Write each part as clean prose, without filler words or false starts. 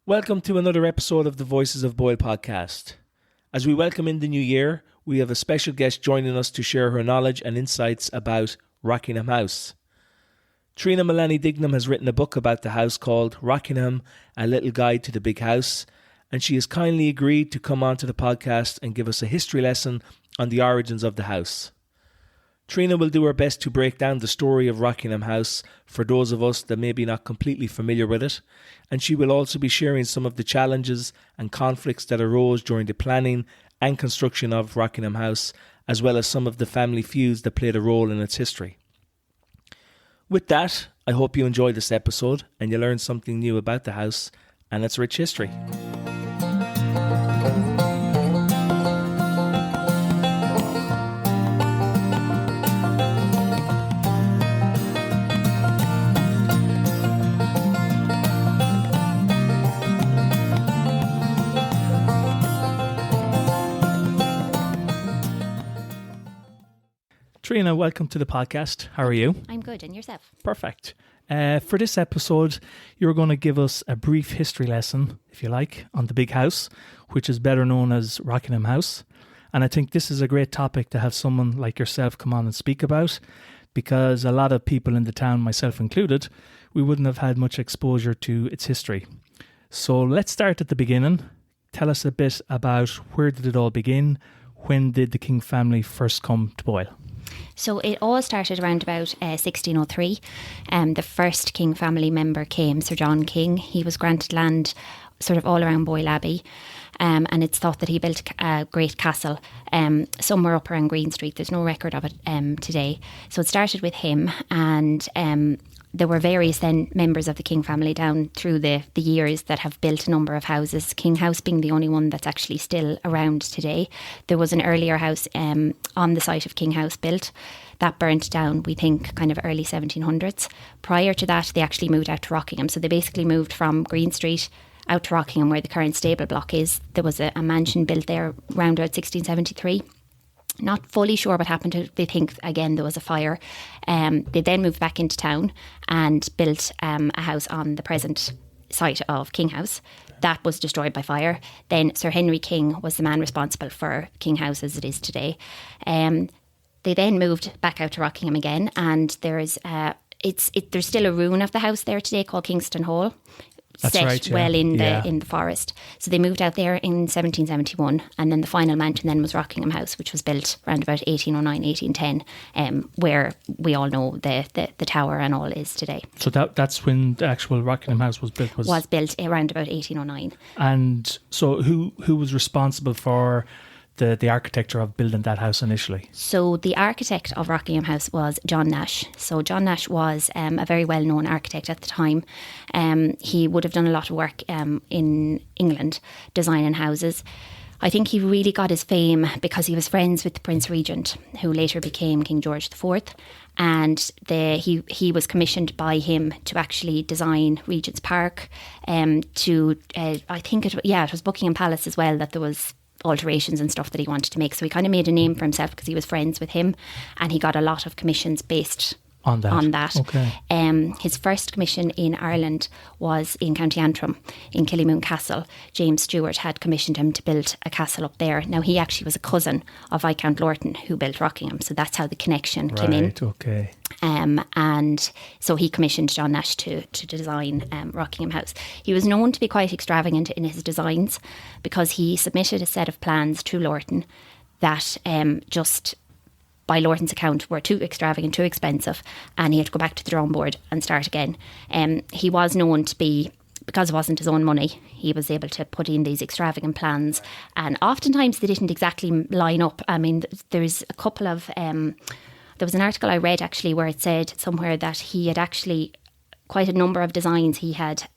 Welcome to another episode of the Voices of Boyle podcast. As we welcome in the new year, we have a special guest joining us to share her knowledge and insights about Rockingham House. Triona Mullaney Dignam has written a book about the house called Rockingham, A Little Guide to the Big House, and she has kindly agreed to come onto the podcast and give us a history lesson on the origins of the house. Tríona will do her best to break down the story of Rockingham House for those of us that may be not completely familiar with it, and she will also be sharing some of the challenges and conflicts that arose during the planning and construction of Rockingham House, as well as some of the family feuds that played a role in its history. With that, I hope you enjoy this episode and you learn something new about the house and its rich history. Tríona, welcome to the podcast. How are you? I'm good, and yourself? Perfect. For this episode, you're going to give us a brief history lesson, if you like, on the big house, which is better known as Rockingham House. And I think this is a great topic to have someone like yourself come on and speak about, because a lot of people in the town, myself included, we wouldn't have had much exposure to its history. So let's start at the beginning. Tell us a bit about where did it all begin? When did the King family first come to Boyle? So it all started around about 1603. The first King family member came, Sir John King. He was granted land sort of all around Boyle Abbey, and it's thought that he built a great castle somewhere up around Green Street. There's no record of it today. So it started with him, and there were various then members of the King family down through the years that have built a number of houses, King House being the only one that's actually still around today. There was an earlier house on the site of King House built. That burnt down, we think, kind of early 1700s. Prior to that, they actually moved out to Rockingham. So they basically moved from Green Street out to Rockingham, where the current stable block is. There was a mansion built there around about 1673. Not fully sure what happened to it. They think, again, there was a fire. They then moved back into town and built a house on the present site of King House. That was destroyed by fire. Then Sir Henry King was the man responsible for King House as it is today. They then moved back out to Rockingham again, and there's still a ruin of the house there today called Kingston Hall. That's set right, yeah. well in the forest. So they moved out there in 1771, and then the final mansion then was Rockingham House, which was built around about 1809, 1810, where we all know the tower and all is today. So that's when the actual Rockingham House was built? Was built around about 1809. And so who was responsible for the architecture of building that house initially? So the architect of Rockingham House was John Nash. So John Nash was a very well-known architect at the time. He would have done a lot of work in England, designing houses. I think he really got his fame because he was friends with the Prince Regent, who later became King George IV. And he was commissioned by him to actually design Regent's Park. I think it was Buckingham Palace as well, that there was alterations and stuff that he wanted to make. So he kind of made a name for himself because he was friends with him, and he got a lot of commissions based on that. Okay. His first commission in Ireland was in County Antrim, in Killymoon Castle. James Stewart had commissioned him to build a castle up there. Now, he actually was a cousin of Viscount Lorton, who built Rockingham, so that's how the connection came in. Right, okay. And so he commissioned John Nash to design Rockingham House. He was known to be quite extravagant in his designs because he submitted a set of plans to Lorton that just by Lorton's account were too extravagant, too expensive, and he had to go back to the drawing board and start again. He was known to be, because it wasn't his own money, he was able to put in these extravagant plans, and oftentimes they didn't exactly line up. I mean, there's a couple of there was an article I read actually where it said somewhere that he had actually quite a number of designs he had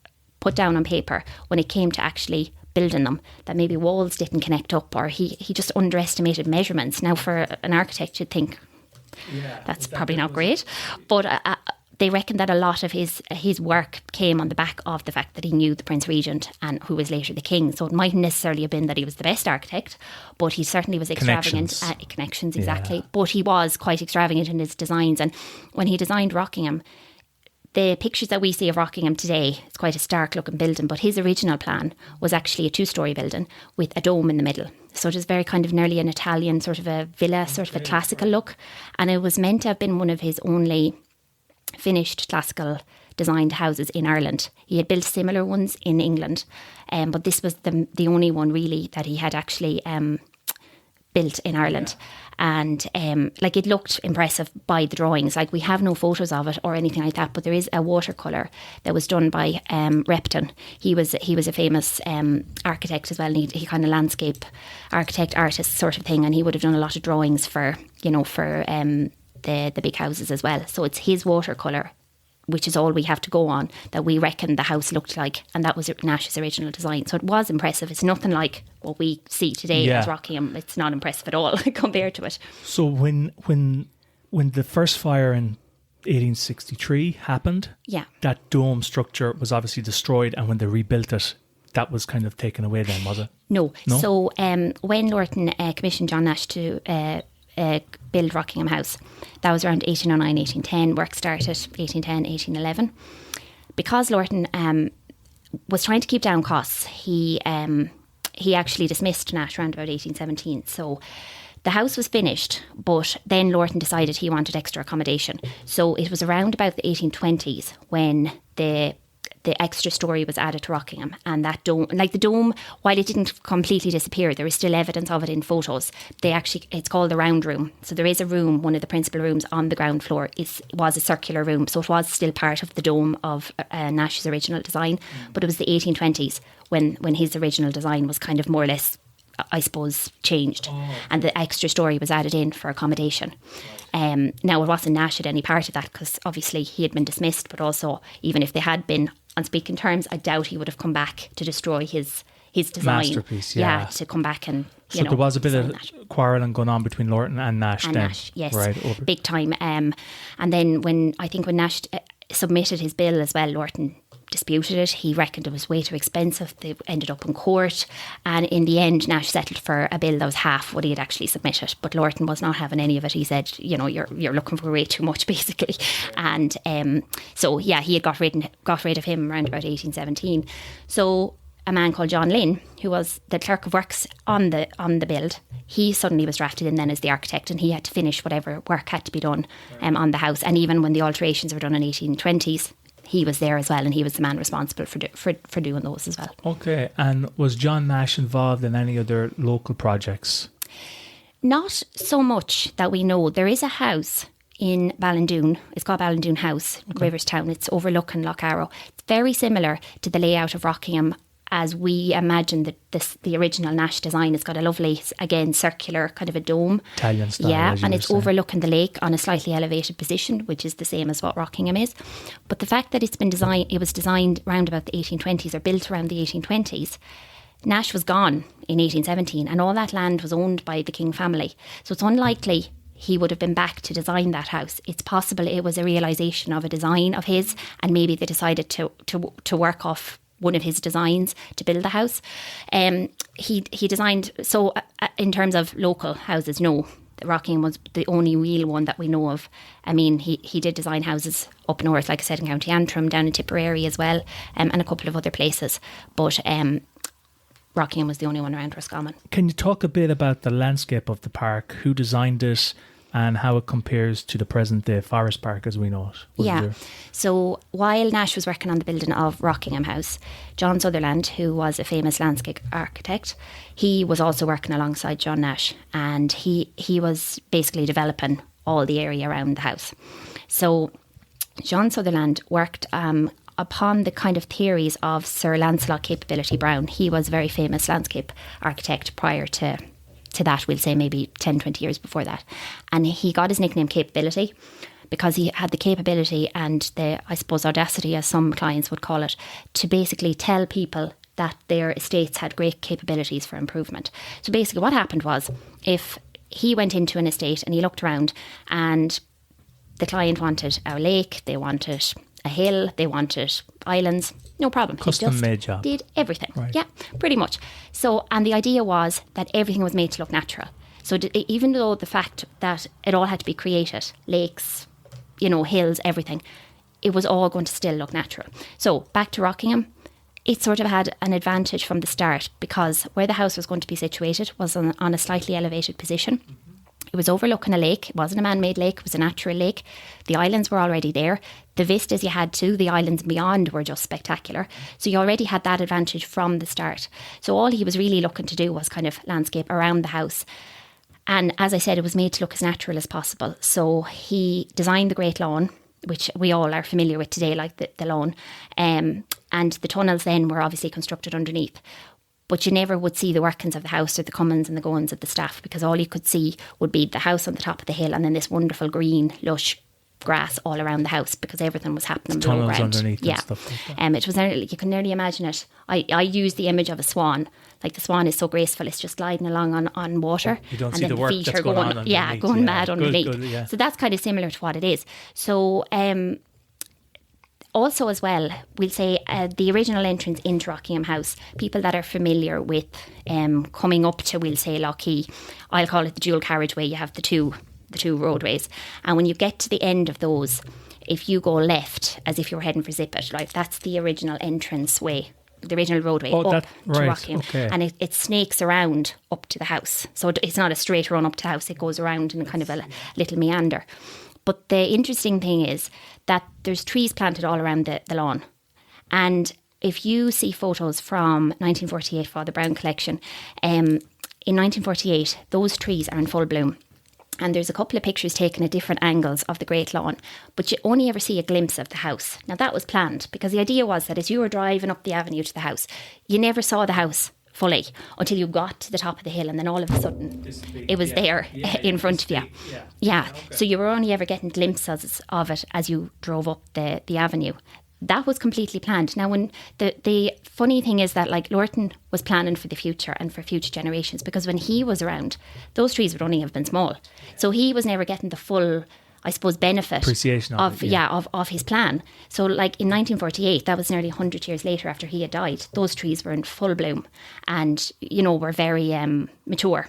put down on paper when it came to actually building them, that maybe walls didn't connect up, or he just underestimated measurements. Now, for an architect, you'd think that's probably not great, but they reckon that a lot of his work came on the back of the fact that he knew the Prince Regent, and who was later the King. So it mightn't necessarily have been that he was the best architect, but he certainly was extravagant. Connections, exactly. Yeah. But he was quite extravagant in his designs. And when he designed Rockingham, the pictures that we see of Rockingham today, it's quite a stark looking building, but his original plan was actually a 2-storey building with a dome in the middle. So it was very kind of nearly an Italian sort of a villa, sort of a classical look. And it was meant to have been one of his only finished classical designed houses in Ireland. He had built similar ones in England, but this was the only one really that he had actually built in Ireland. And like, it looked impressive by the drawings. Like, we have no photos of it or anything like that, but there is a watercolour that was done by Repton. He was a famous architect as well, and he kind of landscape architect, artist sort of thing, and he would have done a lot of drawings for the big houses as well. So it's his watercolour, which is all we have to go on, that we reckon the house looked like, and that was Nash's original design. So it was impressive. It's nothing like what we see today as Rockingham. It's not impressive at all compared to it. So when the first fire in 1863 happened, that dome structure was obviously destroyed, and when they rebuilt it, that was kind of taken away then, was it? No. So when Lorton commissioned John Nash to build Rockingham House, that was around 1809, 1810. Work started 1810, 1811. Because Lorton was trying to keep down costs, he actually dismissed Nash around about 1817. So the house was finished, but then Lorton decided he wanted extra accommodation. So it was around about the 1820s when the extra story was added to Rockingham, and that dome, like the dome, while it didn't completely disappear, there is still evidence of it in photos. It's called the round room. So there is a room, one of the principal rooms on the ground floor was a circular room, so it was still part of the dome of Nash's original design. But it was the 1820s when his original design was kind of more or less, I suppose, changed, and the extra story was added in for accommodation. Now, it wasn't Nash at any part of that, because obviously he had been dismissed, but also, even if they had been on speaking terms, I doubt he would have come back to destroy his design. Masterpiece, to come back and, so there was a bit of quarrelling going on between Lorton and Nash then. Nash, yes, right, big time. And then when Nash submitted his bill as well, Lorton disputed it. He reckoned it was way too expensive. They ended up in court, and in the end Nash settled for a bill that was half what he had actually submitted, but Lorton was not having any of it. He said, you're looking for way too much, basically. And so he had got rid of him around about 1817. So a man called John Lynn, who was the clerk of works on the build, he suddenly was drafted in then as the architect, and he had to finish whatever work had to be done on the house. And even when the alterations were done in 1820s, he was there as well, and he was the man responsible for doing those as well. Okay, and was John Nash involved in any other local projects? Not so much that we know. There is a house in Ballindoon. It's called Ballindoon House, Riverstown. It's overlooking Lough Arrow. It's very similar to the layout of Rockingham as we imagine the original Nash design. It's got a lovely, again, circular kind of a dome. Italian style. And it's overlooking the lake on a slightly elevated position, which is the same as what Rockingham is. But the fact that it was designed around about the 1820s, or built around the 1820s, Nash was gone in 1817, and all that land was owned by the King family. So it's unlikely he would have been back to design that house. It's possible it was a realisation of a design of his, and maybe they decided to work off one of his designs to build the house. He designed, so in terms of local houses, no, Rockingham was the only real one that we know of. I mean, he did design houses up north, like I said, in County Antrim, down in Tipperary as well, and a couple of other places. But Rockingham was the only one around Roscommon. Can you talk a bit about the landscape of the park, who designed it, and how it compares to the present day Forest Park as we know it? So while Nash was working on the building of Rockingham House, John Sutherland, who was a famous landscape architect, he was also working alongside John Nash, and he was basically developing all the area around the house. So John Sutherland worked upon the kind of theories of Sir Lancelot Capability Brown. He was a very famous landscape architect prior to that, we'll say maybe 10, 20 years before that. And he got his nickname Capability because he had the capability and the, I suppose, audacity, as some clients would call it, to basically tell people that their estates had great capabilities for improvement. So basically what happened was, if he went into an estate and he looked around and the client wanted a lake, they wanted a hill, they wanted islands, no problem. Custom made job. Did everything. Right. Yeah, pretty much. So, and the idea was that everything was made to look natural. So even though the fact that it all had to be created, lakes, hills, everything, it was all going to still look natural. So back to Rockingham, it sort of had an advantage from the start because where the house was going to be situated was on a slightly elevated position. It was overlooking a lake. It wasn't a man-made lake. It was a natural lake. The islands were already there. The vistas you had too, the islands beyond were just spectacular. So you already had that advantage from the start. So all he was really looking to do was kind of landscape around the house. And as I said, it was made to look as natural as possible. So he designed the Great Lawn, which we all are familiar with today, like the lawn. And the tunnels then were obviously constructed underneath. But you never would see the workings of the house or the comings and the goings of the staff, because all you could see would be the house on the top of the hill and then this wonderful green, lush grass all around the house, because everything was happening below tunnels ground. Underneath and stuff like that. It was nearly, you can nearly imagine it. I use the image of a swan. Like the swan is so graceful, it's just gliding along on water. You don't and see then the work feet that's are going on underneath. going mad underneath. Good, yeah. So that's kind of similar to what it is. So also as well, we'll say the original entrance into Rockingham House, people that are familiar with coming up to, we'll say, Lockheed, I'll call it the dual carriageway. You have the two roadways. And when you get to the end of those, if you go left, as if you were heading for Zippet, right, that's the original entrance way, the original roadway up to Rockingham. Okay. And it snakes around up to the house. So it's not a straight run up to the house. It goes around in kind of a little meander. But the interesting thing is that there's trees planted all around the lawn. And if you see photos from 1948 Father Brown collection, in 1948, those trees are in full bloom. And there's a couple of pictures taken at different angles of the Great Lawn, but you only ever see a glimpse of the house. Now, that was planned because the idea was that as you were driving up the avenue to the house, you never saw the house fully until you got to the top of the hill, and then all of a sudden it was there in front of you. Okay. So you were only ever getting glimpses of it as you drove up the avenue. That was completely planned. Now, when the funny thing is that, like, Lorton was planning for the future and for future generations, because when he was around, those trees would only have been small. So he was never getting the full, I suppose, benefit appreciation of his plan. So, like, in 1948, that was nearly 100 years later after he had died, those trees were in full bloom and, you know, were very mature.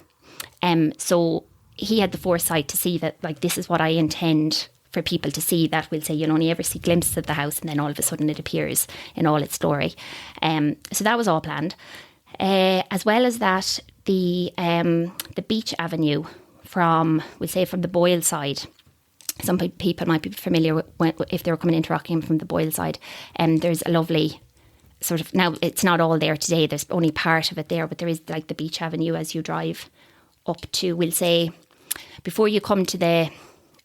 So he had the foresight to see that, like, this is what I intend for people to see, that we'll say you'll only ever see glimpses of the house and then all of a sudden it appears in all its glory. So that was all planned. As well as that, the beach avenue from the Boyle side. Some people might be familiar with if they were coming into Rockingham from the Boyle side. There's a lovely sort of, now it's not all there today, there's only part of it there, but there is like the beach avenue as you drive up to, we'll say, before you come to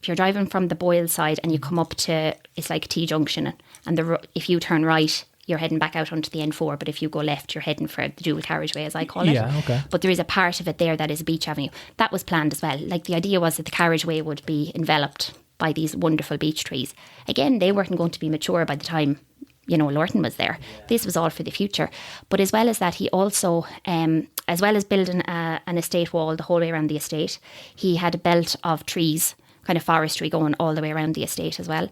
if you're driving from the Boyle side and you come up to, it's like T-junction, and if you turn right, you're heading back out onto the N4, but if you go left, you're heading for the dual carriageway, as I call it. Yeah, okay. But there is a part of it there that is a beach avenue. That was planned as well. Like, the idea was that the carriageway would be enveloped by these wonderful beech trees. Again, they weren't going to be mature by the time, you know, Lorton was there. Yeah. This was all for the future. But as well as that, he also, as well as building an estate wall the whole way around the estate, he had a belt of trees, kind of forestry going all the way around the estate as well,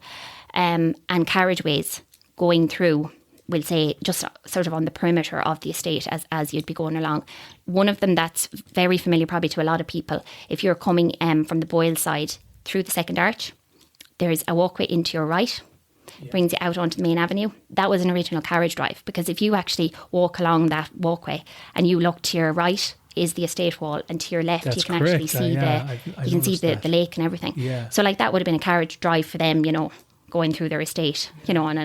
and carriageways going through, we'll say, just sort of on the perimeter of the estate as you'd be going along. One of them that's very familiar probably to a lot of people, if you're coming from the Boyle side through the second arch, there's a walkway into your right, brings you out onto the main avenue. That was an original carriage drive, because if you actually walk along that walkway and you look to your right is the estate wall, and to your left you can actually see the lake and everything. Yeah. So like that would have been a carriage drive for them, you know, going through their estate, you know, in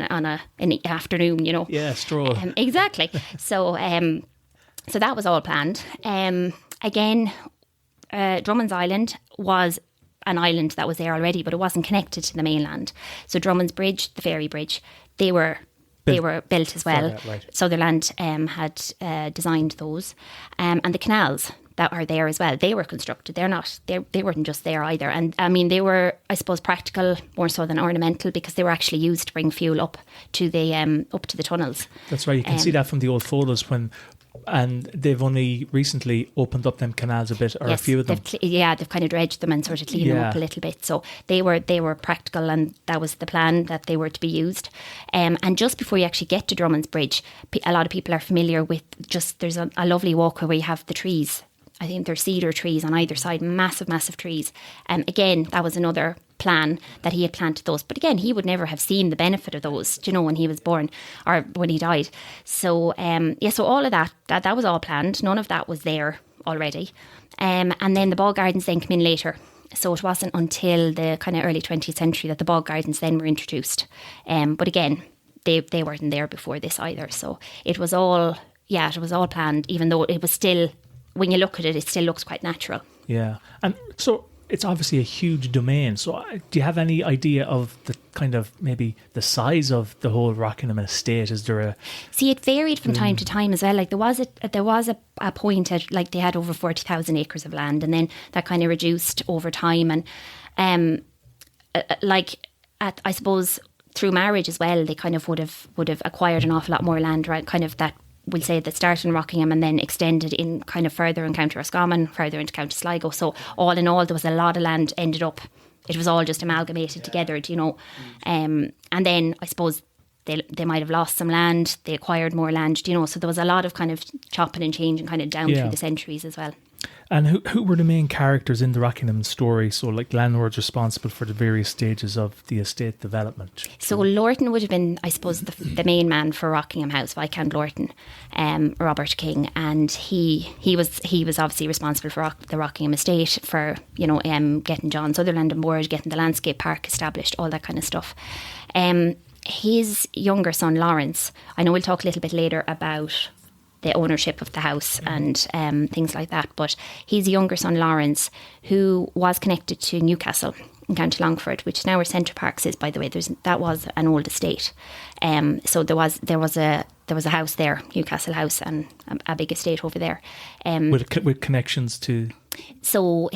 the afternoon, you know. Yeah, stroll. Exactly. So that was all planned. Again, Drummond's Island was an island that was there already, but it wasn't connected to the mainland. So Drummond's Bridge, the ferry bridge, they were built as well. That, right. Sutherland had designed those, and the canals that are there as well, they were constructed. They weren't just there either. And I mean, they were, I suppose, practical more so than ornamental, because they were actually used to bring fuel up to the tunnels. That's right. You can see that from the old photos and they've only recently opened up them canals a bit, or a few of them. They've kind of dredged them and sort of cleaned them up a little bit. So they were practical, and that was the plan, that they were to be used. And just before you actually get to Drummond's Bridge, a lot of people are familiar with there's a lovely walkway where you have the trees I think there's cedar trees on either side, massive, massive trees. Again, that was another plan that he had planted those. But again, he would never have seen the benefit of those, do you know, when he was born or when he died. So, so all of that was all planned. None of that was there already. And then the bog gardens then came in later. So it wasn't until the kind of early 20th century that the bog gardens then were introduced. But again, they weren't there before this either. So it was all planned, even though it was still, when you look at it, it still looks quite natural. Yeah. And so it's obviously a huge domain. So do you have any idea of the kind of maybe the size of the whole Rockingham estate? Is there a... See, it varied from time to time as well. Like there was a point at, like, they had over 40,000 acres of land, and then that kind of reduced over time. And I suppose through marriage as well, they kind of would have acquired an awful lot more land, right? Kind of that, we'll say, that started in Rockingham and then extended in kind of further in County Roscommon, further into County Sligo. So all in all, there was a lot of land ended up, it was all just amalgamated together, you know. And then I suppose they might have lost some land, they acquired more land, you know. So there was a lot of kind of chopping and changing kind of down through the centuries as well. And who were the main characters in the Rockingham story? So, like, landlords responsible for the various stages of the estate development. So Lorton would have been, I suppose, the main man for Rockingham House, Viscount Lorton, Robert King, and he was obviously responsible for the Rockingham estate, for, you know, getting John Sutherland on board, getting the landscape park established, all that kind of stuff. His younger son Lawrence, I know we'll talk a little bit later about the ownership of the house and things like that, but his younger son Lawrence, who was connected to Newcastle in County Longford, which is now where Centre Parks is, by the way. That was an old estate, so there was a house there, Newcastle House, and a big estate over there, with connections to. So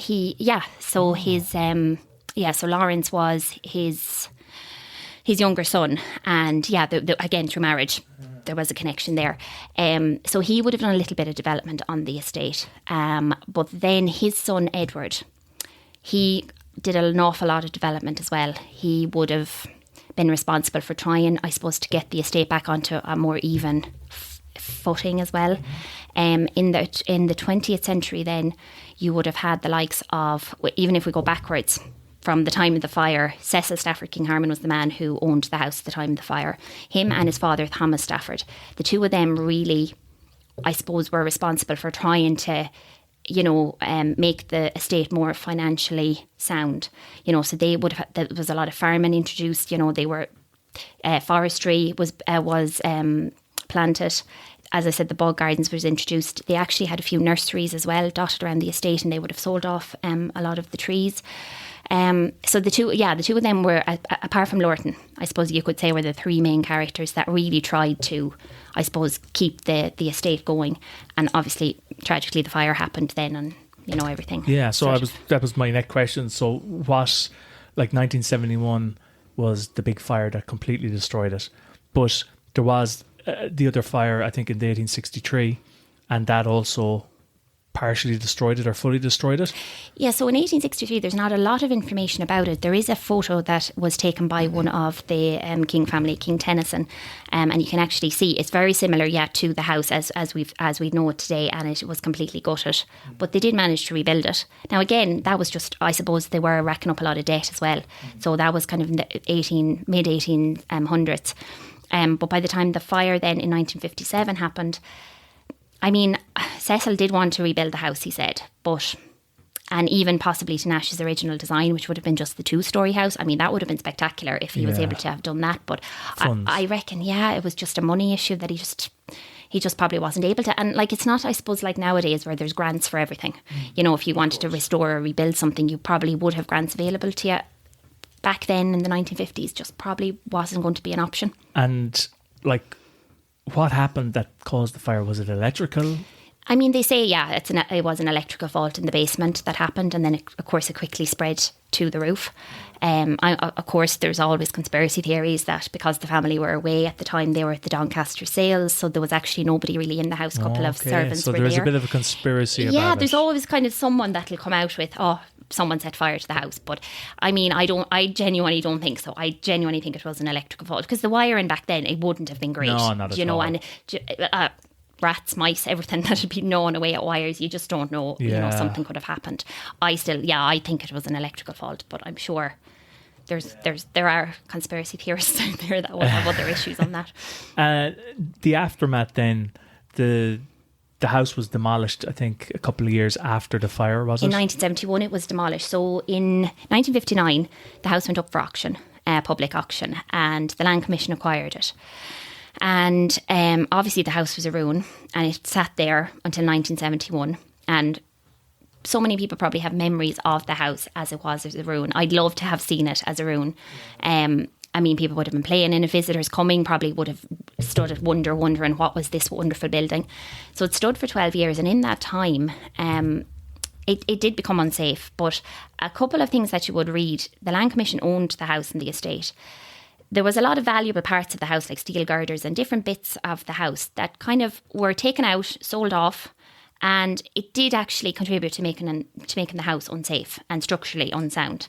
Lawrence was his younger son, and again through marriage there was a connection there. So he would have done a little bit of development on the estate, but then his son Edward, he did an awful lot of development as well. He would have been responsible for trying, I suppose, to get the estate back onto a more even footing as well. In the 20th century then, you would have had the likes of, even if we go backwards, from the time of the fire, Cecil Stafford King Harmon was the man who owned the house at the time of the fire. Him and his father, Thomas Stafford, the two of them really, I suppose, were responsible for trying to, you know, make the estate more financially sound. You know, so they would have, there was a lot of farming introduced, you know, they were, forestry was planted. As I said, the bog gardens was introduced. They actually had a few nurseries as well dotted around the estate, and they would have sold off a lot of the trees. So the two of them were, apart from Lorton, I suppose you could say, were the three main characters that really tried to, I suppose, keep the estate going. And obviously, tragically, the fire happened then, and you know everything. Yeah, so that was my next question. So what, like 1971 was the big fire that completely destroyed it, but there was the other fire, I think, in the 1863, and that also partially destroyed it or fully destroyed it? Yeah, so in 1863 there's not a lot of information about it. There is a photo that was taken by one of the King family, King Tennyson, and you can actually see it's very similar to the house as we know it today, and it was completely gutted, but they did manage to rebuild it. Now again, that was just, I suppose, they were racking up a lot of debt as well, so that was kind of in the mid 1800s, but by the time the fire then in 1957 happened, I mean, Cecil did want to rebuild the house, he said, and even possibly to Nash's original design, which would have been just the 2-storey house. I mean, that would have been spectacular if he was able to have done that. But I reckon, it was just a money issue that he just probably wasn't able to. And like, it's not, I suppose, like nowadays where there's grants for everything. You know, if you wanted to restore or rebuild something, you probably would have grants available to you. Back then in the 1950s, just probably wasn't going to be an option. And like, what happened that caused the fire? Was it electrical? I mean, they say, it was an electrical fault in the basement that happened, and then, of course, it quickly spread to the roof. Of course, there's always conspiracy theories that because the family were away at the time, they were at the Doncaster sales, so there was actually nobody really in the house. A couple of servants were there. So there's a bit of a conspiracy about it. Yeah, there's always kind of someone that'll come out with, someone set fire to the house. But I mean, I genuinely don't think so. I genuinely think it was an electrical fault, because the wiring back then, it wouldn't have been great. No, not at all. And rats, mice, everything that had been gnawing away at wires. You just don't know, something could have happened. I think it was an electrical fault, but I'm sure there are conspiracy theorists out there that will have other issues on that. The aftermath then, the house was demolished, I think, a couple of years after the fire, was it? In 1971 it was demolished. So in 1959 the house went up for auction, public auction, and the Land Commission acquired it. And obviously the house was a ruin, and it sat there until 1971. And so many people probably have memories of the house as it was as a ruin. I'd love to have seen it as a ruin. I mean, people would have been playing in it, visitors coming probably would have stood at wondering what was this wonderful building. So it stood for 12 years, and in that time it did become unsafe. But a couple of things that you would read: the Land Commission owned the house and the estate. There was a lot of valuable parts of the house, like steel girders and different bits of the house that kind of were taken out, sold off, and it did actually contribute to making the house unsafe and structurally unsound.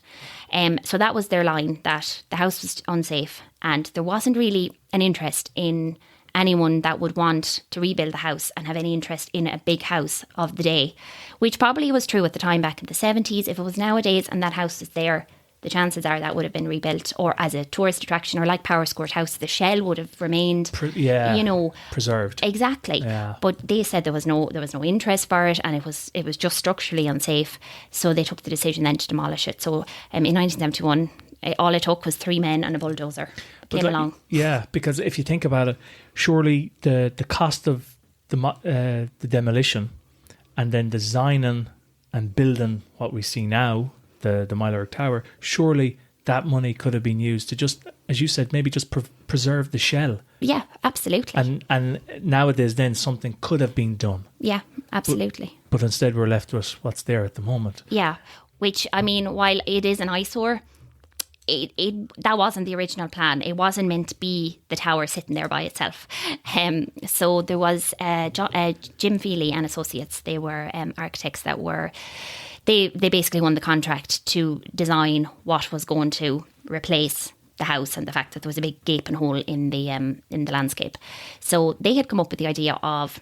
So that was their line, that the house was unsafe, and there wasn't really an interest in anyone that would want to rebuild the house and have any interest in a big house of the day, which probably was true at the time back in the 70s. If it was nowadays and that house is there, the chances are that would have been rebuilt, or as a tourist attraction, or like Powerscourt House, the shell would have remained, preserved. Exactly. Yeah. But they said there was no interest for it, and it was just structurally unsafe. So they took the decision then to demolish it. So in 1971, all it took was 3 men and a bulldozer came along. Yeah, because if you think about it, surely the cost of the demolition and then designing and building what we see now, the Mylorg Tower, surely that money could have been used to just, as you said, maybe just preserve the shell. Yeah, absolutely. And nowadays then something could have been done. Yeah, absolutely. But instead we're left with what's there at the moment. Yeah, which, I mean, while it is an eyesore, that wasn't the original plan. It wasn't meant to be the tower sitting there by itself. So there was Jim Feely and Associates. They were architects that were... They basically won the contract to design what was going to replace the house, and the fact that there was a big gaping hole in the landscape. So they had come up with the idea of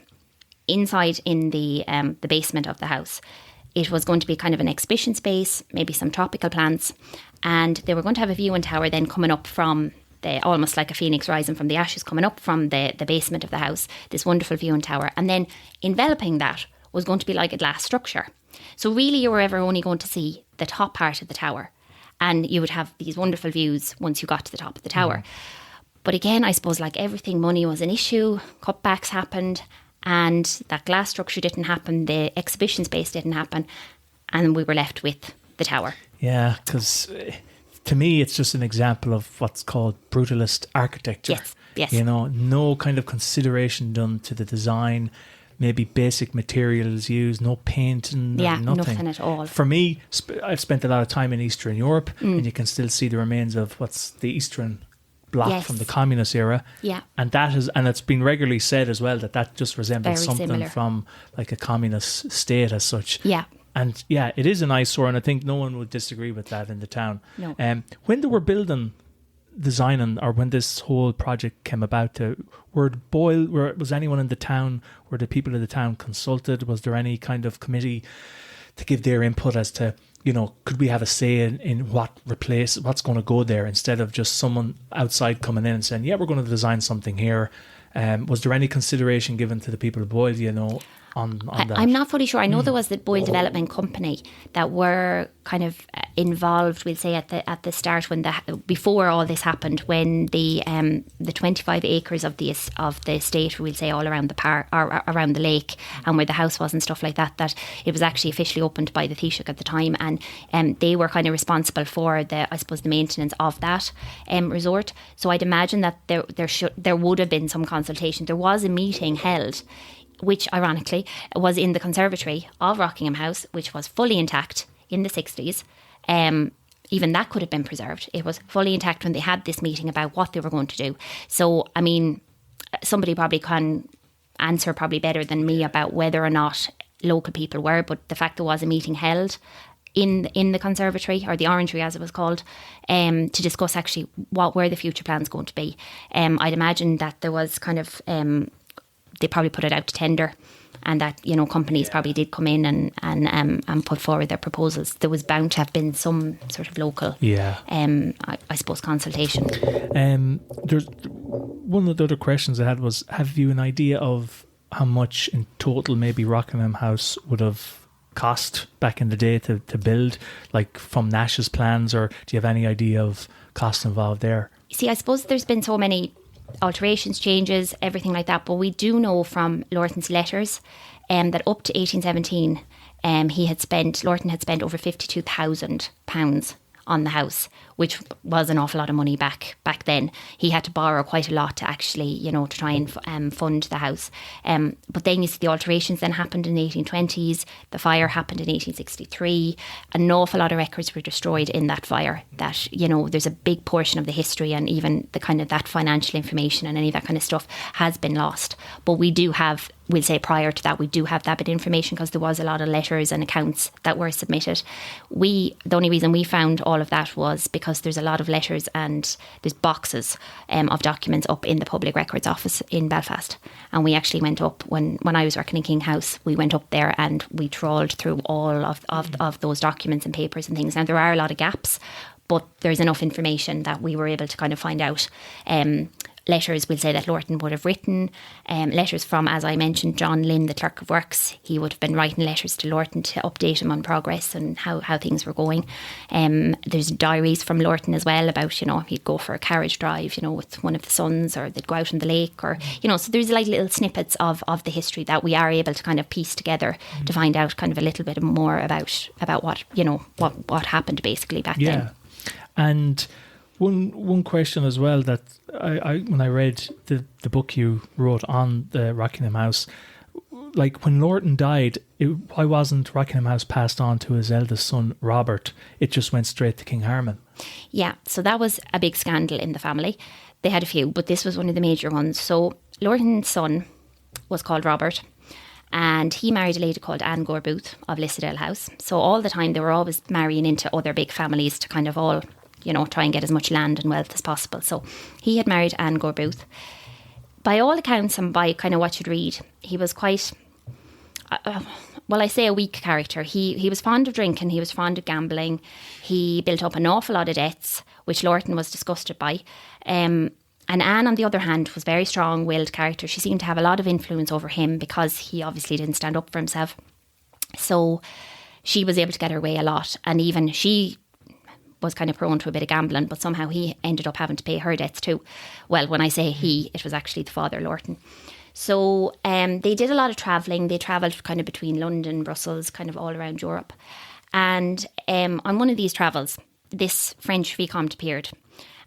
inside in the basement of the house, it was going to be kind of an exhibition space, maybe some tropical plants, and they were going to have a viewing tower then coming up from almost like a phoenix rising from the ashes, coming up from the basement of the house, this wonderful viewing tower, and then enveloping that was going to be like a glass structure. So really you were ever only going to see the top part of the tower, and you would have these wonderful views once you got to the top of the tower. But again, I suppose like everything, money was an issue, cutbacks happened, and that glass structure didn't happen, the exhibition space didn't happen, and we were left with the tower. Yeah, because to me it's just an example of what's called brutalist architecture. Yes. You know, no kind of consideration done to the design, maybe basic materials used, no painting, nothing at all. For me, I've spent a lot of time in Eastern Europe, and you can still see the remains of what's the Eastern bloc from the communist era. Yeah. And it's been regularly said as well that just resembles something similar from like a communist state as such. Yeah. And yeah, it is an eyesore, and I think no one would disagree with that in the town. No. When they were designing, or when this whole project came about, was anyone in the town, were the people in the town consulted? Was there any kind of committee to give their input as to, could we have a say in what's going to go there, instead of just someone outside coming in and saying, yeah, we're going to design something here? Was there any consideration given to the people of Boyle, on that? I'm not fully sure. I know there was the Boyle Development Company that were kind of involved, we'll say, at the start, before all this happened, when the 25 acres of the estate, we'll say, all around the park or around the lake, and where the house was and stuff like that it was actually officially opened by the Taoiseach at the time, and they were kind of responsible for the maintenance of that resort. So I'd imagine that there would have been some consultation. There was a meeting held, which ironically was in the conservatory of Rockingham House, which was fully intact in the 60s. Even that could have been preserved. It was fully intact when they had this meeting about what they were going to do. So, I mean, somebody probably can answer probably better than me about whether or not local people were, but the fact there was a meeting held in the conservatory, or the orangery as it was called, to discuss actually what were the future plans going to be. I'd imagine that there was kind of... they probably put it out to tender, and that, you know, companies probably did come in and put forward their proposals. There was bound to have been some sort of local, I suppose, consultation. There's one of the other questions I had was, have you an idea of how much in total maybe Rockingham House would have cost back in the day to build, like from Nash's plans, or do you have any idea of cost involved there? See, I suppose there's been so many alterations, changes, everything like that, but we do know from Lorton's letters that up to 1817 Lorton had spent over £52,000 on the house, which was an awful lot of money back then. He had to borrow quite a lot to actually, you know, to try and fund the house. But then you see the alterations then happened in the 1820s. The fire happened in 1863. An awful lot of records were destroyed in that fire. That, you know, there's a big portion of the history and even the kind of that financial information and any of that kind of stuff has been lost. But we do have, we'll say prior to that, we do have that bit of information because there was a lot of letters and accounts that were submitted. The only reason we found all of that was because there's a lot of letters and there's boxes of documents up in the Public Records Office in Belfast. And we actually went up, when I was working in King House, we went up there and we trawled through all of those documents and papers and things. Now, there are a lot of gaps, but there's enough information that we were able to kind of find out. Letters, we'll say, that Lorton would have written. Letters from, as I mentioned, John Lynn, the Clerk of Works. He would have been writing letters to Lorton to update him on progress and how things were going. There's diaries from Lorton as well about, you know, he'd go for a carriage drive, you know, with one of the sons, or they'd go out on the lake, or, you know, so there's like little snippets of the history that we are able to kind of piece together to find out kind of a little bit more about what, you know, what happened basically back then. And one question as well that I when I read the book you wrote on the Rockingham House, like when Lorton died, why wasn't Rockingham House passed on to his eldest son Robert? It just went straight to King Harman. Yeah, so that was a big scandal in the family. They had a few, but this was one of the major ones. So Lorton's son was called Robert, and he married a lady called Anne Gore Booth of Lissadell House. So all the time they were always marrying into other big families to kind of all, you know, try and get as much land and wealth as possible. So he had married Anne Gore Booth. By all accounts and by kind of what you'd read, he was quite, well, I say a weak character. He was fond of drinking, he was fond of gambling. He built up an awful lot of debts, which Lorton was disgusted by. And Anne, on the other hand, was a very strong-willed character. She seemed to have a lot of influence over him because he obviously didn't stand up for himself. So she was able to get her way a lot. And even she was kind of prone to a bit of gambling, but somehow he ended up having to pay her debts too. Well, when I say he, it was actually the father, Lorton. So they did a lot of travelling. They travelled kind of between London, Brussels, kind of all around Europe. And on one of these travels, this French vicomte appeared.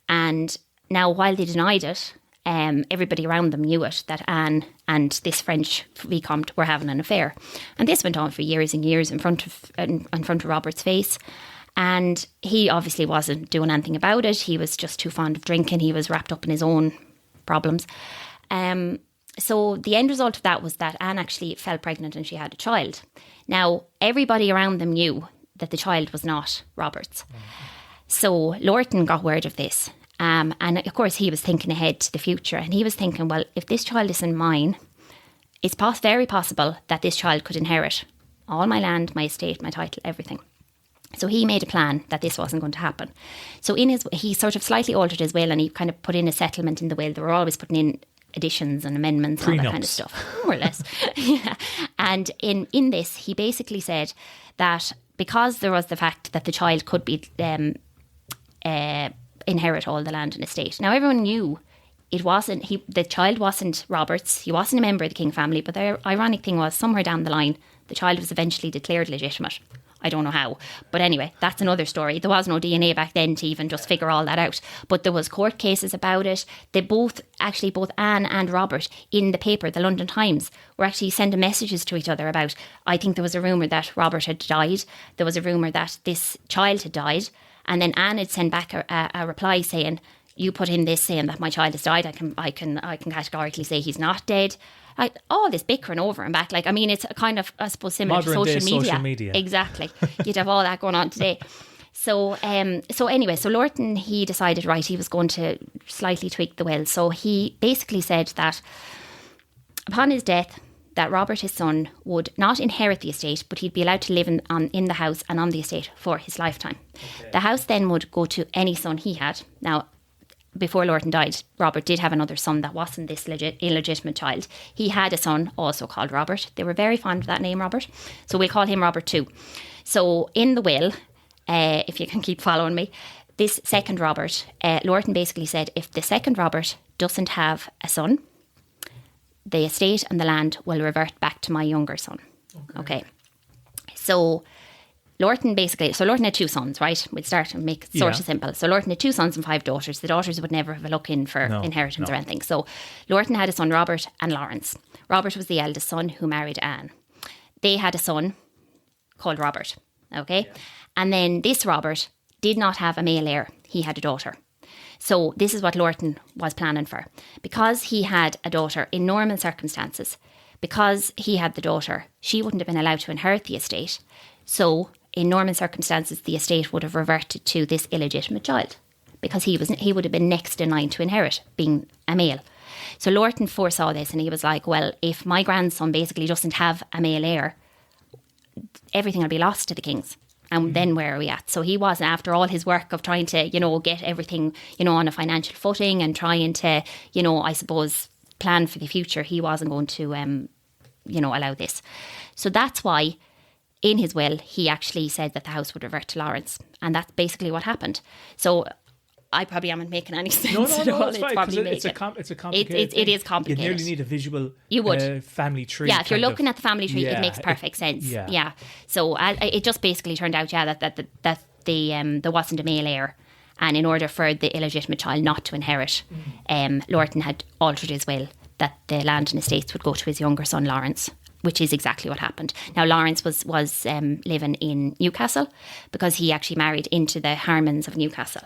And now, while they denied it, everybody around them knew it, that Anne and this French vicomte were having an affair. And this went on for years and years in front of Robert's face. And he obviously wasn't doing anything about it. He was just too fond of drinking. He was wrapped up in his own problems. So the end result of that was that Anne actually fell pregnant and she had a child. Now, everybody around them knew that the child was not Robert's. So Lorton got word of this. And of course, he was thinking ahead to the future. And he was thinking, well, if this child isn't mine, it's very possible that this child could inherit all my land, my estate, my title, everything. So he made a plan that this wasn't going to happen. So he sort of slightly altered his will, and he kind of put in a settlement in the will. They were always putting in additions and amendments and all that kind of stuff, more or less. Yeah. And in this, he basically said that because there was the fact that the child could be inherit all the land and estate. Now, everyone knew the child wasn't Robert's. He wasn't a member of the King family. But the ironic thing was, somewhere down the line, the child was eventually declared legitimate. I don't know how. But anyway, that's another story. There was no DNA back then to even just figure all that out. But there was court cases about it. They both Anne and Robert, in the paper, the London Times, were actually sending messages to each other about, I think there was a rumour that Robert had died. There was a rumour that this child had died. And then Anne had sent back a reply saying, you put in this saying that my child has died. I can categorically say he's not dead. All this bickering over and back. Like, I mean, it's a kind of, I suppose, similar modern to social media. Exactly. You'd have all that going on today. So anyway, so Lorton, he decided, right, he was going to slightly tweak the will. So he basically said that Upon his death, that Robert, his son, would not inherit the estate, but he'd be allowed to live in the house and on the estate for his lifetime. Okay. The house then would go to any son he had. Now, before Lorton died, Robert did have another son that wasn't this illegitimate child. He had a son also called Robert. They were very fond of that name, Robert. So we'll call him Robert too. So in the will, if you can keep following me, this second Robert, Lorton basically said if the second Robert doesn't have a son, the estate and the land will revert back to my younger son. Okay. So Lorton had 2 sons, right? We'd start and make it sort of simple. So Lorton had 2 sons and 5 daughters. The daughters would never have a look in for inheritance or anything. So Lorton had a son, Robert and Lawrence. Robert was the eldest son who married Anne. They had a son called Robert. Okay. Yeah. And then this Robert did not have a male heir. He had a daughter. So this is what Lorton was planning for. Because he had a daughter in normal circumstances, because he had the daughter, she wouldn't have been allowed to inherit the estate. So in normal circumstances, the estate would have reverted to this illegitimate child because he would have been next in line to inherit, being a male. So Lorton foresaw this and he was like, well, if my grandson basically doesn't have a male heir, everything will be lost to the kings. And then where are we at? So he was, after all his work of trying to, get everything, on a financial footing and trying to, I suppose, plan for the future, he wasn't going to, allow this. So that's why in his will, he actually said that the house would revert to Lawrence. And that's basically what happened. So I probably am not making any sense at all. It's fine, it's a complicated it is complicated. You nearly need a visual family tree. Yeah, if you're looking at the family tree, it makes perfect sense. Yeah. So it just basically turned out, that there wasn't a male heir. And in order for the illegitimate child not to inherit, Lorton had altered his will that the land and estates would go to his younger son, Lawrence, which is exactly what happened. Now, Lawrence was living in Newcastle because he actually married into the Harmons of Newcastle.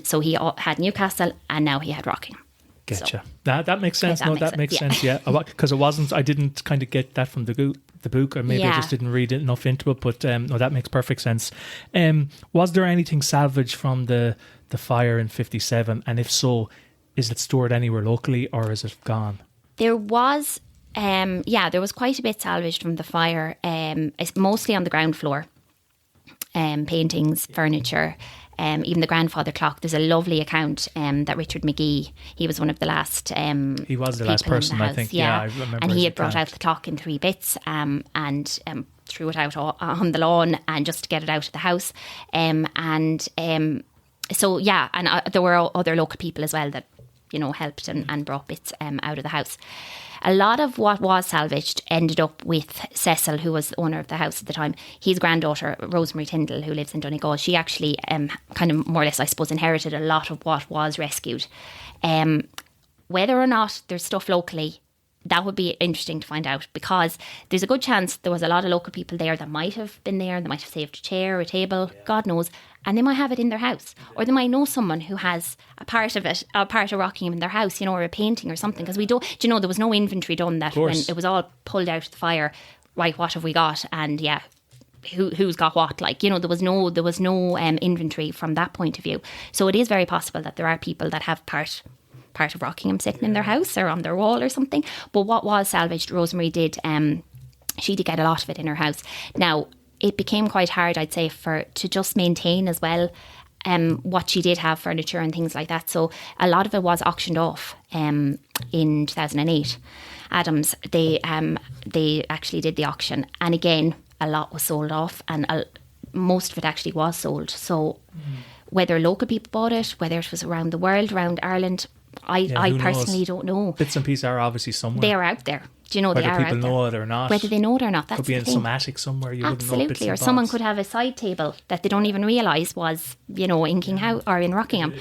So he had Newcastle and now he had Rockingham. Getcha. That makes sense. That makes sense. Yeah, because I didn't kind of get that from the book, or maybe I just didn't read enough into it. But that makes perfect sense. Was there anything salvaged from the fire in 57? And if so, is it stored anywhere locally or is it gone? There was, there was quite a bit salvaged from the fire. It's mostly on the ground floor. Paintings, furniture. Even the grandfather clock. There's a lovely account that Richard McGee, he was one of the last he was the last person, I think. Yeah, I remember. And he had brought out the clock in 3 bits and threw it out on the lawn and just to get it out of the house. There were other local people as well that helped and brought bits out of the house. A lot of what was salvaged ended up with Cecil, who was the owner of the house at the time. His granddaughter, Rosemary Tyndall, who lives in Donegal, she actually kind of more or less, I suppose, inherited a lot of what was rescued. Whether or not there's stuff locally, that would be interesting to find out, because there's a good chance there was a lot of local people there that might have been there, they might have saved a chair or a table, God knows, and they might have it in their house, or they might know someone who has a part of Rockingham in their house, or a painting or something, because there was no inventory done that when it was all pulled out of the fire, right, what have we got, and who's got what, there was no inventory from that point of view. So it is very possible that there are people that have part of Rockingham sitting in their house or on their wall or something. But what was salvaged, Rosemary did, she did get a lot of it in her house. Now, it became quite hard, I'd say, to just maintain as well what she did have, furniture and things like that. So a lot of it was auctioned off in 2008. Adams, they actually did the auction. And again, a lot was sold off, and most of it actually was sold. So whether local people bought it, whether it was around the world, around Ireland, I personally don't know. Bits and pieces are obviously somewhere. They are out there. Do you know, whether they are out there. Whether people know it or not. Whether they know it or not, that's could be the in some attic somewhere. You Absolutely, wouldn't know bits and or bobs. someone could have a side table that they don't even realise was, in King House or in Rockingham.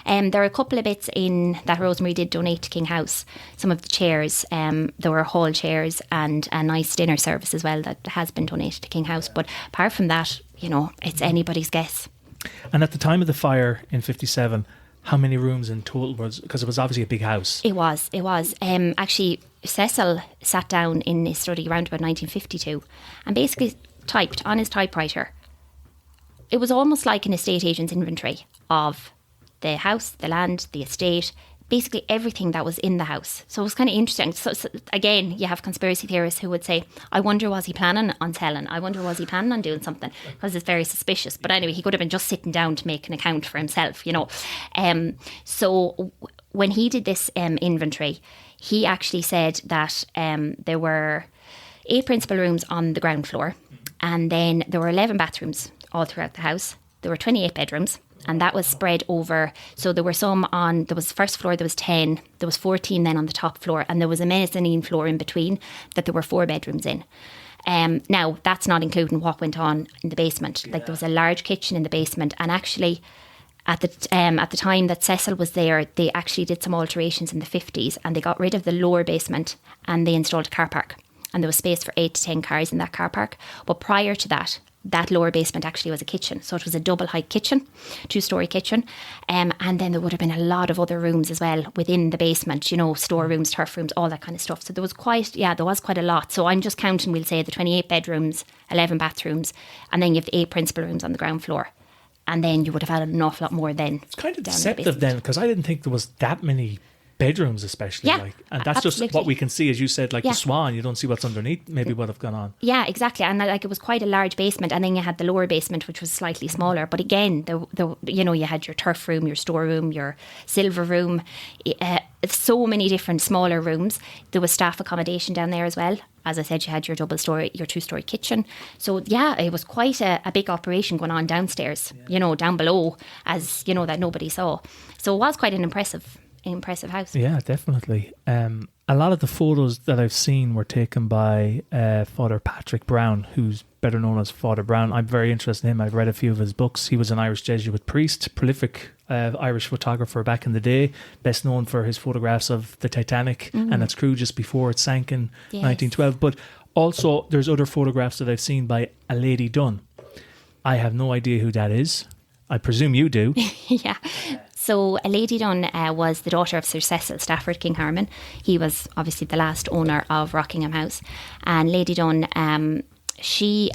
There are a couple of bits in that Rosemary did donate to King House. Some of the chairs, there were hall chairs and a nice dinner service as well that has been donated to King House. But apart from that, it's anybody's guess. And at the time of the fire in 57, how many rooms in total was? Because it was obviously a big house. It was. Actually, Cecil sat down in his study around about 1952 and basically typed on his typewriter. It was almost like an estate agent's inventory of the house, the land, the estate, basically everything that was in the house. So it was kind of interesting. So again, you have conspiracy theorists who would say, I wonder, was he planning on selling? I wonder, was he planning on doing something? Because it's very suspicious. But anyway, he could have been just sitting down to make an account for himself, you know. So when he did this inventory, he actually said that there were 8 principal rooms on the ground floor, and then there were 11 bathrooms all throughout the house. There were 28 bedrooms, and that was spread over. So there were some on, there was first floor, there was 10, there was 14 then on the top floor, and there was a mezzanine floor in between that there were 4 bedrooms in. Now, that's not including what went on in the basement. Like, there was a large kitchen in the basement, and actually at the time that Cecil was there, they actually did some alterations in the 50s, and they got rid of the lower basement and they installed a car park. And there was space for 8 to 10 cars in that car park. But prior to that, that lower basement actually was a kitchen. So it was a double height kitchen, 2-story kitchen. And then there would have been a lot of other rooms as well within the basement, you know, storerooms, turf rooms, all that kind of stuff. So there was quite a lot. So I'm just counting, we'll say, the 28 bedrooms, 11 bathrooms, and then you have the 8 principal rooms on the ground floor. And then you would have had an awful lot more then. It's kind of deceptive then, because I didn't think there was that many bedrooms, especially. Yeah, like, and that's absolutely. just what we can see, as you said, like the Swan. You don't see what's underneath, maybe what have gone on. Yeah, exactly. And like, it was quite a large basement, and then you had the lower basement, which was slightly smaller. But again, the you know, you had your turf room, your storeroom, your silver room, so many different smaller rooms. There was staff accommodation down there as well. As I said, you had your double story, your 2-story kitchen. So yeah, it was quite a big operation going on downstairs, you know, down below, as you know, that nobody saw. So it was quite an impressive house. Yeah, definitely. A lot of the photos that I've seen were taken by Father Patrick Brown, who's better known as Father Brown. I'm very interested in him. I've read a few of his books. He was an Irish Jesuit priest, prolific Irish photographer back in the day, best known for his photographs of the Titanic and its crew just before it sank in 1912. But also there's other photographs that I've seen by a Lady Dunn. I have no idea who that is. I presume you do. Yeah. So Lady Dunn was the daughter of Sir Cecil Stafford King Harman. He was obviously the last owner of Rockingham House. And Lady Dunn, she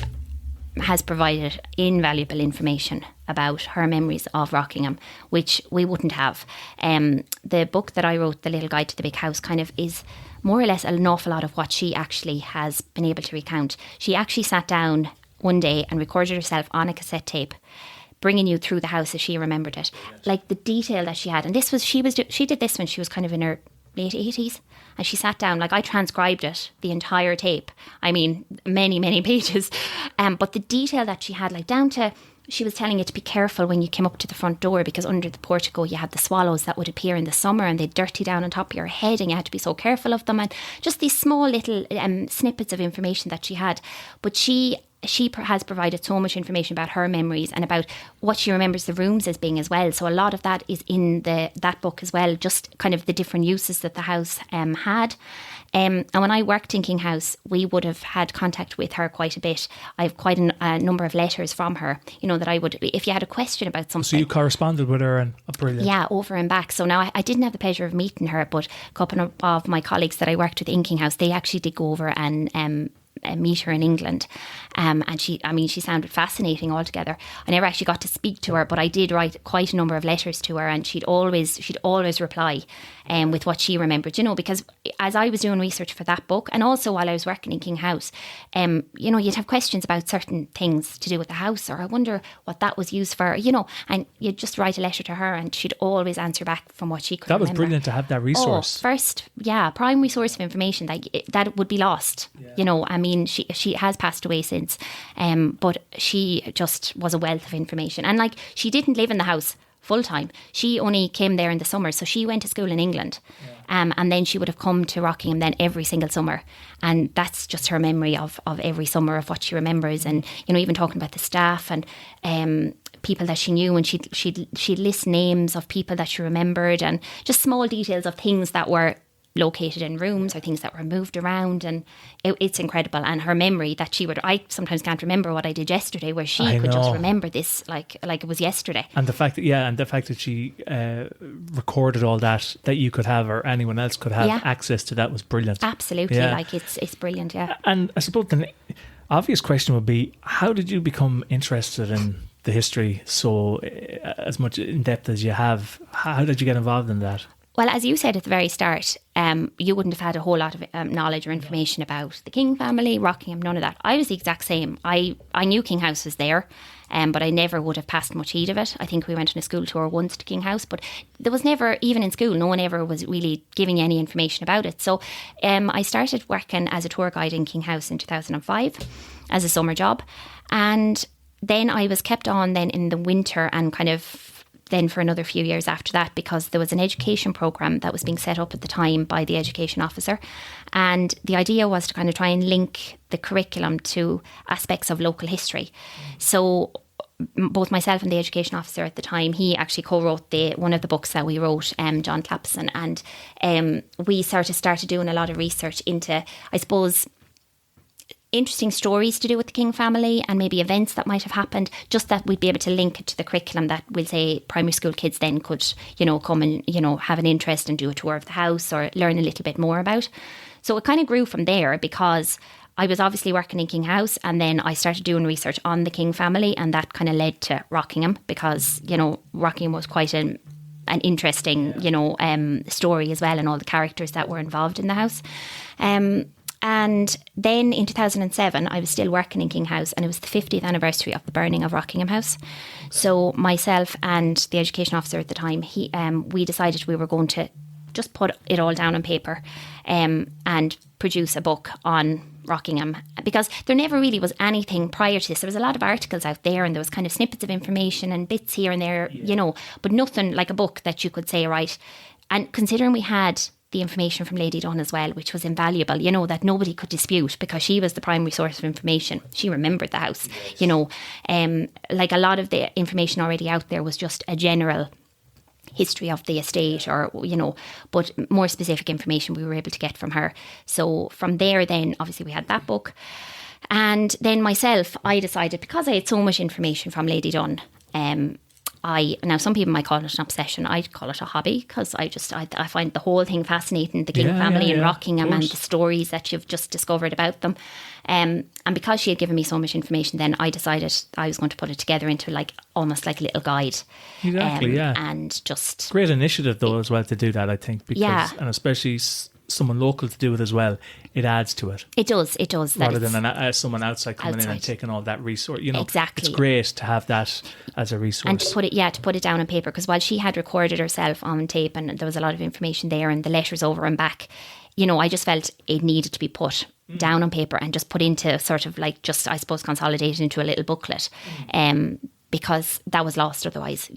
has provided invaluable information about her memories of Rockingham, which we wouldn't have. The book that I wrote, The Little Guide to the Big House, kind of is more or less an awful lot of what she actually has been able to recount. She actually sat down one day and recorded herself on a cassette tape, bringing you through the house as she remembered it. Like the detail that she had. And this was, she did this when she was kind of in her late 80s. And she sat down, like I transcribed it, the entire tape. I mean, many, many pages. But the detail that she had, like down to, she was telling you to be careful when you came up to the front door, because under the portico you had the swallows that would appear in the summer, and they'd dirty down on top of your head, and you had to be so careful of them. And just these small little snippets of information that she had. But she has provided so much information about her memories and about what she remembers the rooms as being as well. So a lot of that is in that book as well, just kind of the different uses that the house had. And when I worked in King House, we would have had contact with her quite a bit. I have quite a number of letters from her, you know, that I would, if you had a question about something. So you corresponded with her, and brilliant. Yeah, over and back. So now I didn't have the pleasure of meeting her, but a couple of my colleagues that I worked with in King House, they actually did go over and meet her in England, and she sounded fascinating altogether. I never actually got to speak to her, but I did write quite a number of letters to her, and she'd always reply with what she remembered, you know, because as I was doing research for that book, and also while I was working in King House, you know, you'd have questions about certain things to do with the house, or I wonder what that was used for, you know, and you'd just write a letter to her and she'd always answer back from what she could remember. That was brilliant to have that resource. Primary source of information that would be lost, you know. I mean, she has passed away since, but she just was a wealth of information. And like, she didn't live in the house full time. She only came there in the summer, so she went to school in England, and then she would have come to Rockingham then every single summer, and that's just her memory of every summer, of what she remembers. And you know, even talking about the staff and people that she knew, and she'd list names of people that she remembered, and just small details of things that were located in rooms or things that were moved around. And it's incredible. And her memory that I sometimes can't remember what I did yesterday, where she could just remember this like it was yesterday. And the fact that she recorded all that you could have, or anyone else could have access to, that was brilliant. Absolutely. Like it's brilliant. And I suppose the obvious question would be, how did you become interested in the history so as much in depth as you have? How did you get involved in that? Well, as you said at the very start, you wouldn't have had a whole lot of knowledge or information about the King family, Rockingham, none of that. I was the exact same. I knew King House was there, but I never would have passed much heed of it. I think we went on a school tour once to King House, but there was never, even in school, no one ever was really giving any information about it. So I started working as a tour guide in King House in 2005 as a summer job. And then I was kept on then in the winter and kind of then for another few years after that, because there was an education programme that was being set up at the time by the education officer. And the idea was to kind of try and link the curriculum to aspects of local history. So both myself and the education officer at the time, he actually co-wrote one of the books that we wrote, John Clapson. And we sort of started doing a lot of research into, I suppose, interesting stories to do with the King family and maybe events that might have happened, just that we'd be able to link it to the curriculum that we'll say primary school kids then could, come and, have an interest and do a tour of the house or learn a little bit more about. So it kind of grew from there, because I was obviously working in King House, and then I started doing research on the King family, and that kind of led to Rockingham, because, Rockingham was quite an interesting, story as well, and all the characters that were involved in the house. And then in 2007, I was still working in King House, and it was the 50th anniversary of the burning of Rockingham House. So myself and the education officer at the time, we decided we were going to just put it all down on paper and produce a book on Rockingham, because there never really was anything prior to this. There was a lot of articles out there, and there was kind of snippets of information and bits here and there, but nothing like a book that you could say, right. And considering we had the information from Lady Dunn as well, which was invaluable, that nobody could dispute, because she was the primary source of information. She remembered the house, like a lot of the information already out there was just a general history of the estate, or, but more specific information we were able to get from her. So from there, then obviously we had that book. And then myself, I decided, because I had so much information from Lady Dunn, now some people might call it an obsession. I'd call it a hobby, because I find the whole thing fascinating, the King family and Rockingham and the stories that you've just discovered about them. And because she had given me so much information, then I decided I was going to put it together into almost like a little guide. Exactly, And just... Great initiative though as well to do that, I think, because, and especially someone local to do it as well, it adds to it. It does. Rather than someone outside coming in and taking all that resource. Exactly. It's great to have that as a resource. And to put it down on paper, because while she had recorded herself on tape and there was a lot of information there and the letters over and back, I just felt it needed to be put down on paper and just put into sort of I suppose, consolidated into a little booklet, because that was lost otherwise,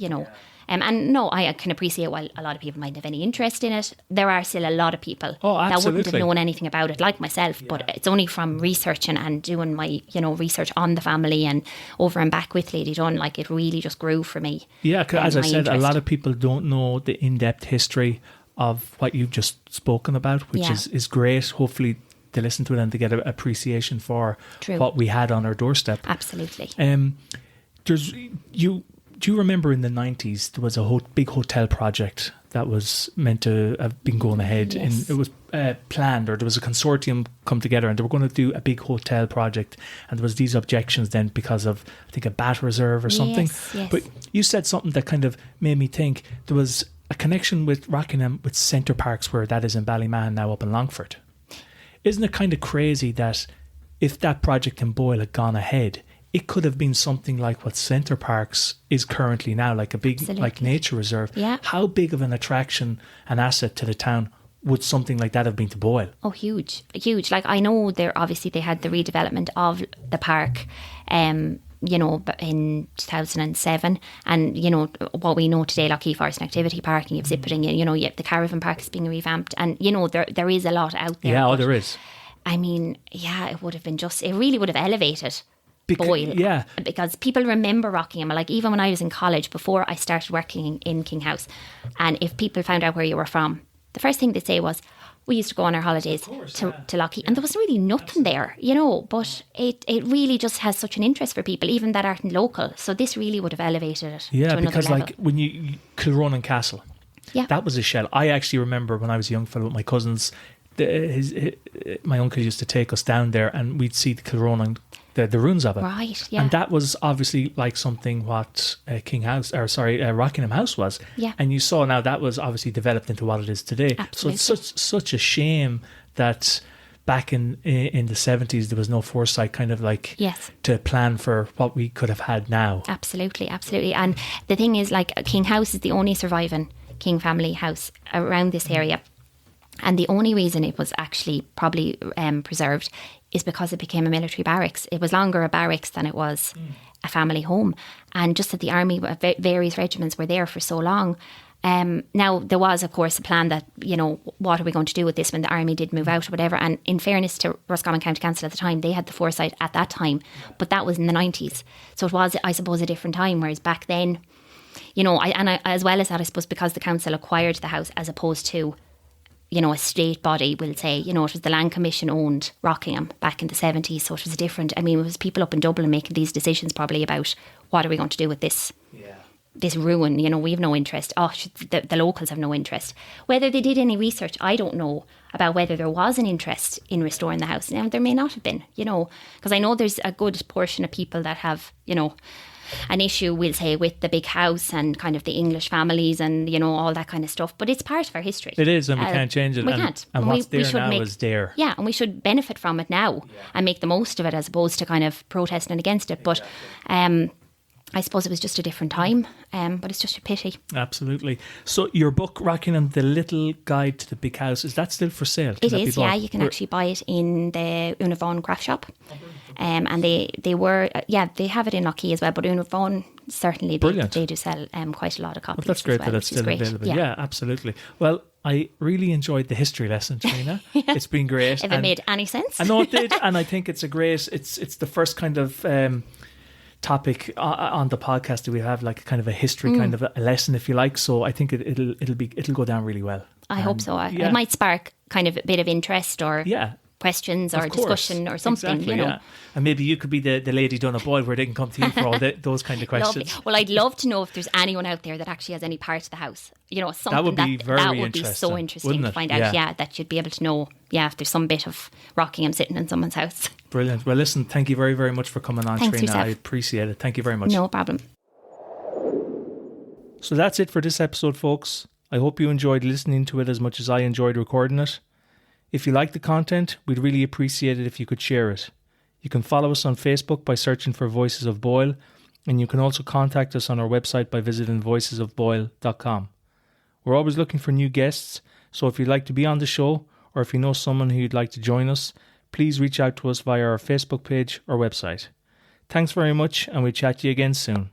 And no, I can appreciate while a lot of people might have any interest in it, there are still a lot of people that wouldn't have known anything about it, like myself. But it's only from researching and doing my, research on the family and over and back with Lady Dunn, it really just grew for me. Yeah, as I said, a lot of people don't know the in-depth history of what you've just spoken about, which is great. Hopefully they listen to it and they get an appreciation for what we had on our doorstep. Absolutely. Do you remember in the 90s there was a big hotel project that was meant to have been going ahead? Yes. And it was planned, or there was a consortium come together and they were going to do a big hotel project, and there was these objections then because of, I think, a bat reserve or something. Yes. But you said something that kind of made me think there was a connection with Rockingham with Centre Parks, where that is in Ballyman, now up in Longford. Isn't it kind of crazy that if that project in Boyle had gone ahead, it could have been something like what Centre Parks is currently now, like a big nature reserve. Yeah. How big of an attraction, an asset to the town would something like that have been to Boyle? Oh, huge. I know they had the redevelopment of the park, in 2007, and what we know today, Lockheed Forest and Activity Park, and you have zippering, the Caravan Park is being revamped, and there is a lot out there. Yeah, there is. I mean, it would have been it really would have elevated Boyle. Yeah. Because people remember Rockingham. Even when I was in college, before I started working in King House, and if people found out where you were from, the first thing they'd say was, we used to go on our holidays to Lockheed, and there was really nothing there, but it really just has such an interest for people, even that aren't local. So this really would have elevated it to another because level. when you Kilronan Castle, that was a shell. I actually remember when I was a young fellow with my cousins, my uncle used to take us down there and we'd see the Kilronan the ruins of it. Right, yeah. And that was obviously like something what Rockingham House was. Yeah. And you saw now that was obviously developed into what it is today. Absolutely. So it's such a shame that back in the 70s there was no foresight kind of like to plan for what we could have had now. Absolutely. And the thing is, like, King House is the only surviving King family house around this area. And the only reason it was actually probably preserved is because it became a military barracks. It was longer a barracks than it was a family home. And just that the army, various regiments were there for so long. Now, there was, of course, a plan that, you know, what are we going to do with this when the army did move out or whatever. And in fairness to Roscommon County Council at the time, they had the foresight at that time. But that was in the 90s. So it was, I suppose, a different time. Whereas back then, you know, as well as that, I suppose, because the council acquired the house as opposed to, you know, a state body will say, you know, it was the Land Commission owned Rockingham back in the 70s. So it was different. I mean, it was people up in Dublin making these decisions probably about what are we going to do with this this ruin. You know, we have no interest. The locals have no interest. Whether they did any research, I don't know about whether there was an interest in restoring the house. Now, there may not have been, you know, because I know there's a good portion of people that have, you know, an issue, we'll say, with the big house and kind of the English families and, you know, all that kind of stuff. But it's part of our history. It is, and we can't change it. We can't. And what's there now is there. Yeah, and we should benefit from it now and make the most of it as opposed to kind of protesting against it. But I suppose it was just a different time, but it's just a pity. Absolutely. So your book, Rockingham, The Little Guide to the Big House, is that still for sale? It is, yeah. You can actually buy it in the Una Vaughan craft shop. And they have it in Lockheed as well, but Una Vaughan, certainly they do sell quite a lot of copies. Well, that's great as well, that it's still available. Yeah, absolutely. Well, I really enjoyed the history lesson, Tríona. It's been great. If it made any sense. I know it did, and I think it's it's the first kind of topic on the podcast that we have, like kind of a history kind of a lesson, if you like. So I think it'll go down really well. I hope so. It might spark kind of a bit of interest or questions or discussion or something, exactly, you know. And maybe you could be the lady done a Boyle where they can come to you for all those kind of questions. Lovely. Well, I'd love to know if there's anyone out there that actually has any part of the house. You know, something that would be so interesting to find out. Yeah, that you'd be able to know. Yeah, if there's some bit of Rockingham sitting in someone's house. Brilliant. Well, listen, thank you very, very much for coming on, Thanks Tríona. yourself. I appreciate it. Thank you very much. No problem. So that's it for this episode, folks. I hope you enjoyed listening to it as much as I enjoyed recording it. If you like the content, we'd really appreciate it if you could share it. You can follow us on Facebook by searching for Voices of Boyle, and you can also contact us on our website by visiting voicesofboyle.com. We're always looking for new guests, so if you'd like to be on the show, or if you know someone who you'd like to join us, please reach out to us via our Facebook page or website. Thanks very much, and we'll chat to you again soon.